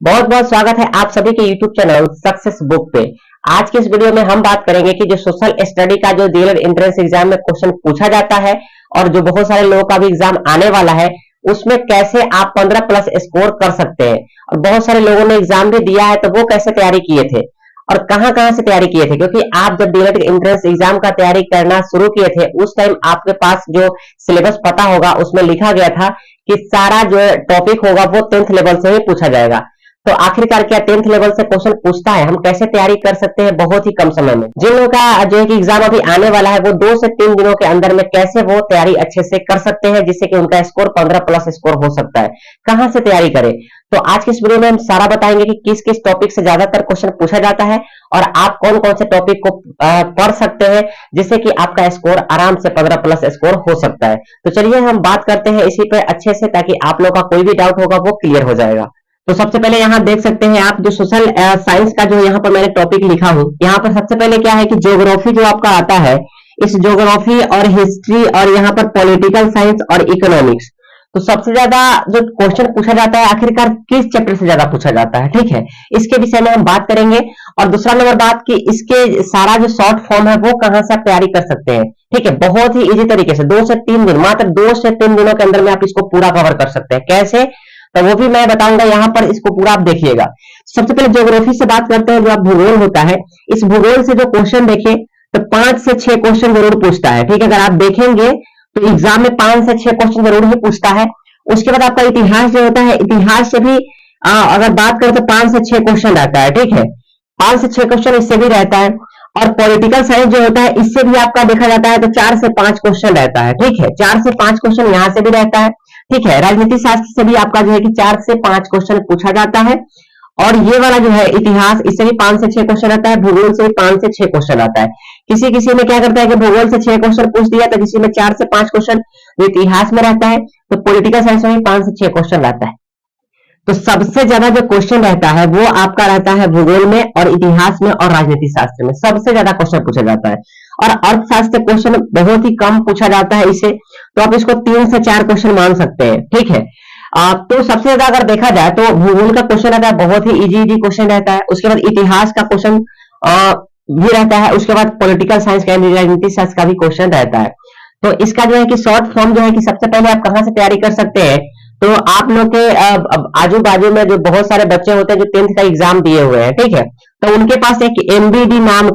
बहुत बहुत स्वागत है आप सभी के YouTube चैनल सक्सेस बुक पे। आज के इस वीडियो में हम बात करेंगे कि जो सोशल स्टडी का जो डीएलएड एंट्रेंस एग्जाम में क्वेश्चन पूछा जाता है और जो बहुत सारे लोगों का भी एग्जाम आने वाला है, उसमें कैसे आप 15 प्लस स्कोर कर सकते हैं। और बहुत सारे लोगों ने एग्जाम भी दिया है, तो वो कैसे तैयारी किए थे और कहां कहां से तैयारी किए थे, क्योंकि आप जब डीएलएड एंट्रेंस एग्जाम का तैयारी करना शुरू किए थे उस टाइम आपके पास जो सिलेबस पता होगा उसमें लिखा गया था कि सारा जो टॉपिक होगा वो 10th लेवल से ही पूछा जाएगा। तो आखिरकार क्या 10th लेवल से क्वेश्चन पूछता है, हम कैसे तैयारी कर सकते हैं बहुत ही कम समय में। जिन लोगों का जो है कि एग्जाम अभी आने वाला है वो 2 से 3 दिनों के अंदर में कैसे वो तैयारी अच्छे से कर सकते हैं जिससे कि उनका स्कोर 15 प्लस स्कोर हो सकता है, कहां से तैयारी करें। तो आज की इस वीडियो में हम सारा बताएंगे कि किस किस टॉपिक से ज्यादातर क्वेश्चन पूछा जाता है और आप कौन कौन से टॉपिक को पढ़ सकते हैं जिससे कि आपका स्कोर आराम से 15 प्लस स्कोर हो सकता है। तो चलिए हम बात करते हैं इसी पे अच्छे से, ताकि आप लोगों का कोई भी डाउट होगा वो क्लियर हो जाएगा। तो सबसे पहले यहाँ देख सकते हैं आप जो सोशल साइंस का जो यहाँ पर मैंने टॉपिक लिखा हूँ, यहाँ पर सबसे पहले क्या है कि ज्योग्राफी जो आपका आता है, इस ज्योग्राफी और हिस्ट्री और यहाँ पर पॉलिटिकल साइंस और इकोनॉमिक्स, तो सबसे ज्यादा जो क्वेश्चन पूछा जाता है आखिरकार किस चैप्टर से ज्यादा पूछा जाता है, ठीक है, इसके विषय में हम बात करेंगे। और दूसरा नंबर बात कि इसके सारा जो शॉर्ट फॉर्म है वो कहां से आप तैयारी कर सकते हैं, ठीक है, बहुत ही इजी तरीके से 2 से 3 दिन, मात्र 2 से 3 दिनों के अंदर में आप इसको पूरा कवर कर सकते हैं। कैसे, तो वो भी मैं बताऊंगा, यहाँ पर इसको पूरा आप देखिएगा। सबसे पहले ज्योग्राफी से बात करते हैं, जो आप भूगोल होता है, इस भूगोल से जो क्वेश्चन देखें तो 5 से 6 क्वेश्चन जरूर पूछता है, ठीक है। अगर आप देखेंगे तो एग्जाम में 5 से 6 क्वेश्चन जरूर ही पूछता है। उसके बाद आपका इतिहास जो होता है, इतिहास से भी अगर बात करें तो 5 से 6 क्वेश्चन रहता है, ठीक है, 5 से 6 क्वेश्चन इससे भी रहता है। और पॉलिटिकल साइंस जो होता है इससे भी आपका देखा जाता है तो 4 से 5 क्वेश्चन रहता है, ठीक है, 4 से 5 क्वेश्चन यहाँ से भी रहता है, ठीक है। राजनीति शास्त्र से भी आपका जो है कि 4 से 5 क्वेश्चन पूछा जाता है। और ये वाला जो है इतिहास, इससे भी 5 से 6 क्वेश्चन आता है। भूगोल से भी 5 से 6 क्वेश्चन आता है। किसी किसी में क्या करता है कि भूगोल से 6 क्वेश्चन पूछ दिया, तो किसी में 4 से 5 क्वेश्चन जो इतिहास में रहता है, तो पॉलिटिकल साइंस में भी 5 से 6 क्वेश्चन रहता है। तो सबसे ज्यादा जो क्वेश्चन रहता है वो आपका रहता है भूगोल में और इतिहास में और राजनीति शास्त्र में, सबसे ज्यादा क्वेश्चन पूछा जाता है। और अर्थशास्त्र क्वेश्चन बहुत ही कम पूछा जाता है इसे, तो आप इसको 3 से 4 क्वेश्चन मान सकते हैं, ठीक है। तो सबसे ज्यादा अगर देखा जाए तो भूगोल का क्वेश्चन रहता है, बहुत ही इजी क्वेश्चन रहता है। उसके बाद इतिहास का क्वेश्चन भी रहता है। उसके बाद पॉलिटिकल साइंस का, राजनीति शास्त्र का भी क्वेश्चन रहता है। तो इसका जो है कि शॉर्ट फॉर्म जो है कि सबसे पहले आप कहां से तैयारी कर सकते हैं, तो आप लोग के आजू बाजू में जो बहुत सारे बच्चे होते हैं जो 10th का एग्जाम दिए हुए हैं, ठीक है, तो उनके पास एक एमबीडी नाम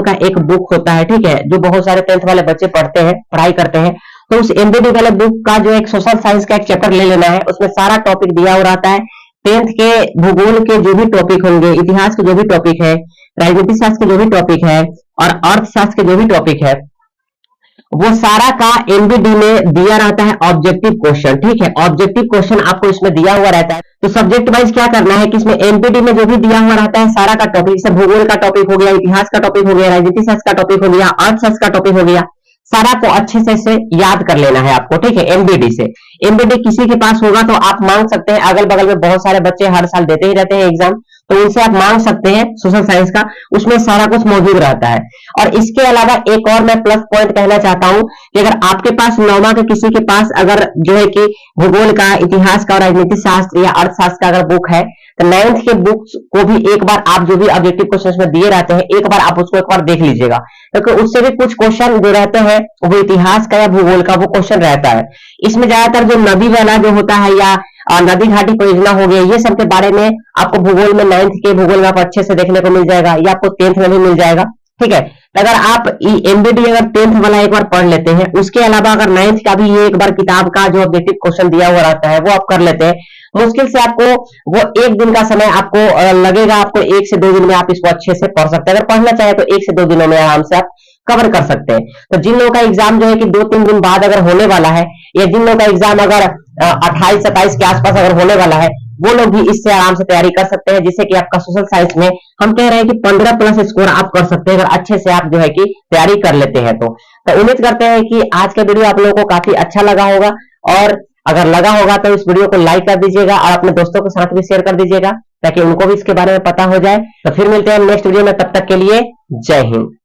का एक बुक होता है, ठीक है, जो बहुत सारे 10th वाले बच्चे पढ़ते हैं, पढ़ाई करते हैं। तो उस एमबीडी वाले बुक का जो एक सोशल साइंस का एक चैप्टर ले लेना है, उसमें सारा टॉपिक दिया हुआ रहता है। 10th के भूगोल के जो भी टॉपिक होंगे, इतिहास के जो भी टॉपिक है, राजनीति शास्त्र के जो भी टॉपिक है और अर्थशास्त्र के जो भी टॉपिक है, वो सारा का एमबीडी में दिया रहता है ऑब्जेक्टिव क्वेश्चन, ठीक है, ऑब्जेक्टिव क्वेश्चन आपको इसमें दिया हुआ रहता है। तो सब्जेक्ट वाइज क्या करना है कि इसमें एमपीडी में जो भी दिया हुआ रहता है सारा का टॉपिक, जैसे भूगोल का टॉपिक हो गया, इतिहास का टॉपिक हो गया, राजनीति शास्त्र का टॉपिक हो गया, अर्थशास्त्र का टॉपिक हो गया, सारा को अच्छे से याद कर लेना है आपको, ठीक है, एमबीडी से। एमबीडी किसी के पास होगा तो आप मांग सकते हैं, अगल बगल में बहुत सारे बच्चे हर साल देते ही रहते हैं एग्जाम, तो उनसे आप मांग सकते हैं सोशल साइंस का, उसमें सारा कुछ मौजूद रहता है। और इसके अलावा एक और मैं प्लस पॉइंट कहना चाहता हूं कि अगर आपके पास 9वां के किसी के पास अगर जो है कि भूगोल का, इतिहास का और राजनीति शास्त्र या अर्थशास्त्र का अगर बुक है, तो 9th के बुक्स को भी एक बार आप जो भी ऑब्जेक्टिव क्वेश्चन में दिए रहते हैं, एक बार आप उसको एक बार देख लीजिएगा, क्योंकि उससे भी कुछ क्वेश्चन जो रहते हैं वो इतिहास का या भूगोल का वो क्वेश्चन रहता है। इसमें ज्यादातर जो नदी वाला जो होता है या नदी घाटी परियोजना हो गया, ये सब के बारे में आपको भूगोल में 9th के भूगोल में आपको अच्छे से देखने को मिल जाएगा, या आपको 10th में भी मिल जाएगा, ठीक है। तो अगर आप एमबीडी अगर 10th वाला एक बार पढ़ लेते हैं, उसके अलावा अगर 9th का भी ये एक बार किताब का जो ऑब्जेक्टिव क्वेश्चन दिया हुआ रहता है वो आप कर लेते हैं, मुश्किल से आपको वो 1 दिन का समय आपको लगेगा, आपको 1 से 2 दिन में आप इसको अच्छे से पढ़ सकते हैं। अगर पढ़ना चाहे तो 1 से 2 दिनों में आराम से आप कवर कर सकते हैं। तो जिन लोगों का एग्जाम जो है कि 2-3 दिन बाद अगर होने वाला है, या जिन लोगों का एग्जाम अगर 28-27 के आसपास अगर होने वाला है, वो लोग भी इससे आराम से तैयारी कर सकते हैं, जिससे कि आपका सोशल साइंस में हम कह रहे हैं कि 15 प्लस स्कोर आप कर सकते हैं अगर अच्छे से आप जो है कि तैयारी कर लेते हैं। तो उम्मीद करते हैं कि आज का वीडियो आप लोगों को काफी अच्छा लगा होगा, और अगर लगा होगा तो इस वीडियो को लाइक कर दीजिएगा और अपने दोस्तों के साथ भी शेयर कर दीजिएगा, ताकि उनको भी इसके बारे में पता हो जाए। तो फिर मिलते हैं नेक्स्ट वीडियो में, तब तक के लिए जय हिंद।